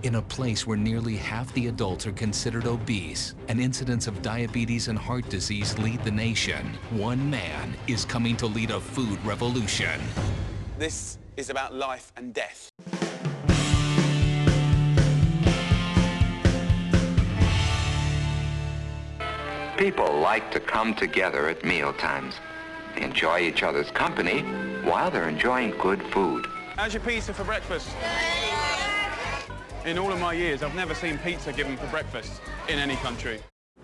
In a place where nearly half the adults are considered obese and incidents of diabetes and heart disease lead the nation, one man is coming to lead a food revolution. This is about life and death. People like to come together at mealtimes, enjoy each other's company while they're enjoying good food. How's your pizza for breakfast? In all of my years, I've never seen pizza given for breakfast in any country.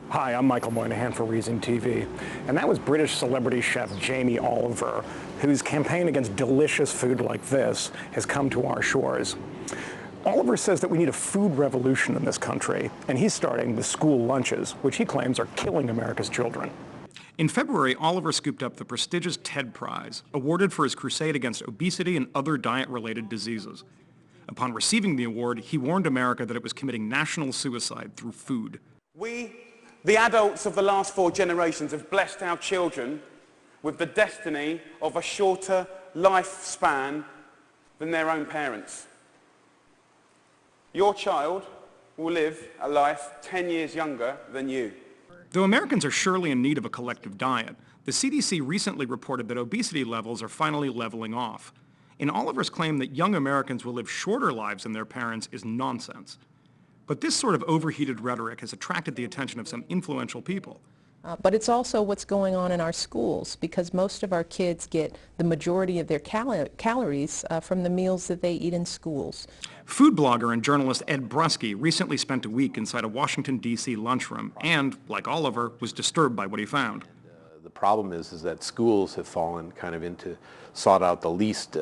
Hi, I'm Michael Moynihan for Reason TV, and that was British celebrity chef Jamie Oliver, whose campaign against delicious food like this has come to our shores. Oliver says that we need a food revolution in this country, and he's starting with school lunches, which he claims are killing America's children. In February, Oliver scooped up the prestigious TED Prize, awarded for his crusade against obesity and other diet-related diseases. Upon receiving the award, he warned America that it was committing national suicide through food. We, the adults of the last 4 generations, have blessed our children with the destiny of a shorter lifespan than their own parents. Your child will live a life 10 years younger than you. Though Americans are surely in need of a collective diet, the CDC recently reported that obesity levels are finally leveling off. And Oliver's claim that young Americans will live shorter lives than their parents is nonsense. But this sort of overheated rhetoric has attracted the attention of some influential people. But it's also what's going on in our schools, because most of our kids get the majority of their calories from the meals that they eat in schools. Food blogger and journalist Ed Brusky recently spent a week inside a Washington, D.C. lunchroom and, like Oliver, was disturbed by what he found. The problem is that schools have fallen kind of into, sought out the least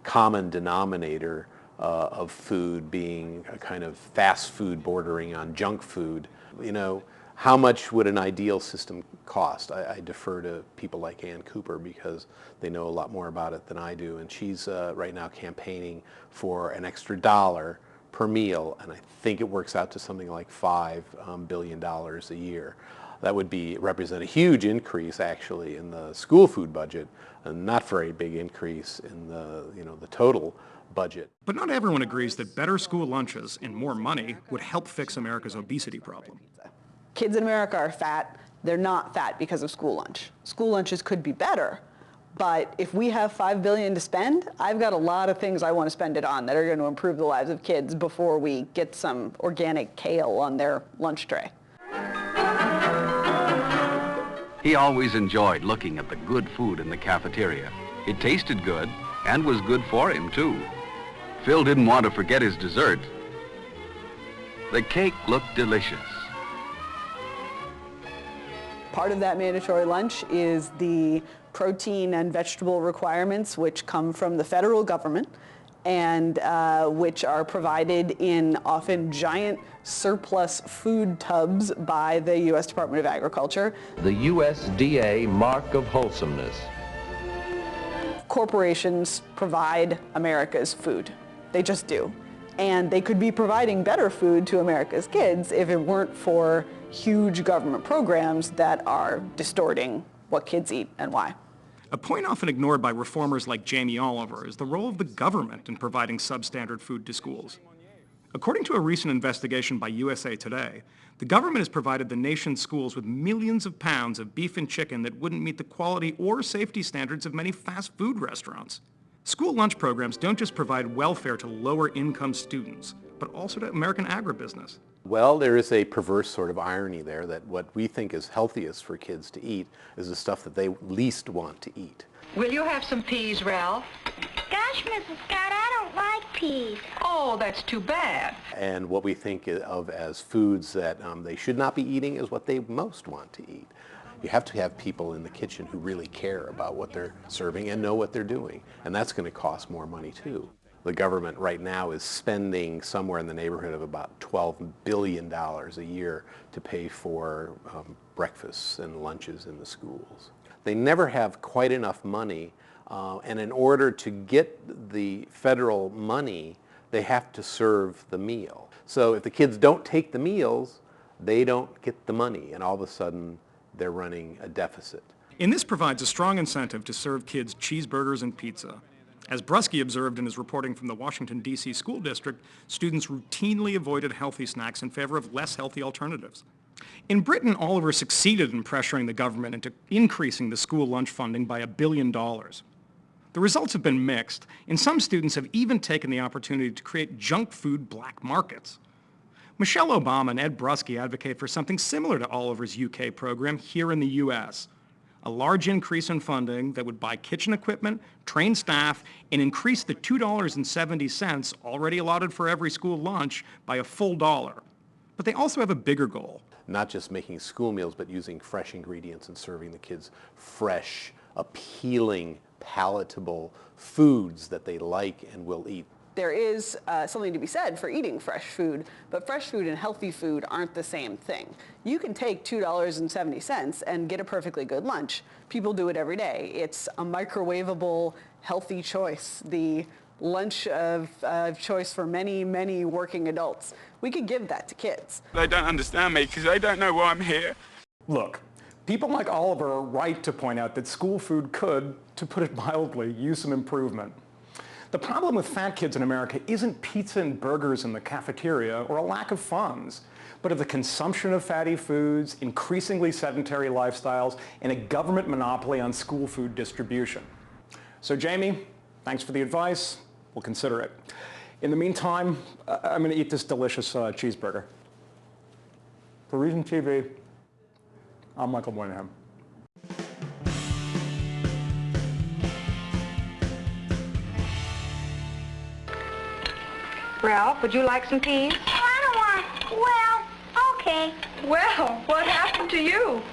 common denominator of food being a kind of fast food bordering on junk food. You know, how much would an ideal system cost? I defer to people like Ann Cooper because they know a lot more about it than I do, and she's right now campaigning for an extra $1 per meal, and I think it works out to something like $5 billion a year. That would represent a huge increase actually in the school food budget, and not very big increase in the total budget. But not everyone agrees that better school lunches and more money would help fix America's obesity problem. Kids in America are fat. They're not fat because of school lunch. School lunches could be better, but if we have $5 billion to spend, I've got a lot of things I want to spend it on that are going to improve the lives of kids before we get some organic kale on their lunch tray. He always enjoyed looking at the good food in the cafeteria. It tasted good and was good for him, too. Phil didn't want to forget his dessert. The cake looked delicious. Part of that mandatory lunch is the protein and vegetable requirements which come from the federal government and which are provided in often giant surplus food tubs by the U.S. Department of Agriculture. The USDA mark of wholesomeness. Corporations provide America's food. They just do. And they could be providing better food to America's kids if it weren't for huge government programs that are distorting what kids eat and why. A point often ignored by reformers like Jamie Oliver is the role of the government in providing substandard food to schools. According to a recent investigation by USA Today, the government has provided the nation's schools with millions of pounds of beef and chicken that wouldn't meet the quality or safety standards of many fast food restaurants. School lunch programs don't just provide welfare to lower-income students, but also to American agribusiness. Well, there is a perverse sort of irony there that what we think is healthiest for kids to eat is the stuff that they least want to eat. Will you have some peas, Ralph? Gosh, Mrs. Scott, I don't like peas. Oh, that's too bad. And what we think of as foods that they should not be eating is what they most want to eat. You have to have people in the kitchen who really care about what they're serving and know what they're doing. And that's going to cost more money too. The government right now is spending somewhere in the neighborhood of about $12 billion a year to pay for breakfasts and lunches in the schools. They never have quite enough money, and in order to get the federal money, they have to serve the meal. So if the kids don't take the meals, they don't get the money, and all of a sudden they're running a deficit. And this provides a strong incentive to serve kids cheeseburgers and pizza. As Brusky observed in his reporting from the Washington, D.C. school district, students routinely avoided healthy snacks in favor of less healthy alternatives. In Britain, Oliver succeeded in pressuring the government into increasing the school lunch funding by $1 billion. The results have been mixed, and some students have even taken the opportunity to create junk food black markets. Michelle Obama and Ed Brusky advocate for something similar to Oliver's UK program here in the U.S., a large increase in funding that would buy kitchen equipment, train staff, and increase the $2.70 already allotted for every school lunch by a full $1. But they also have a bigger goal. Not just making school meals, but using fresh ingredients and serving the kids fresh, appealing, palatable foods that they like and will eat. There is something to be said for eating fresh food, but fresh food and healthy food aren't the same thing. You can take $2.70 and get a perfectly good lunch. People do it every day. It's a microwavable, healthy choice, the lunch of choice for many, many working adults. We could give that to kids. They don't understand me because they don't know why I'm here. Look, people like Oliver are right to point out that school food could, to put it mildly, use some improvement. The problem with fat kids in America isn't pizza and burgers in the cafeteria or a lack of funds, but of the consumption of fatty foods, increasingly sedentary lifestyles, and a government monopoly on school food distribution. So Jamie, thanks for the advice. We'll consider it. In the meantime, I'm going to eat this delicious cheeseburger. For Reason TV, I'm Michael Moynihan. Ralph, would you like some peas? I don't want, well, okay. Well, what happened to you?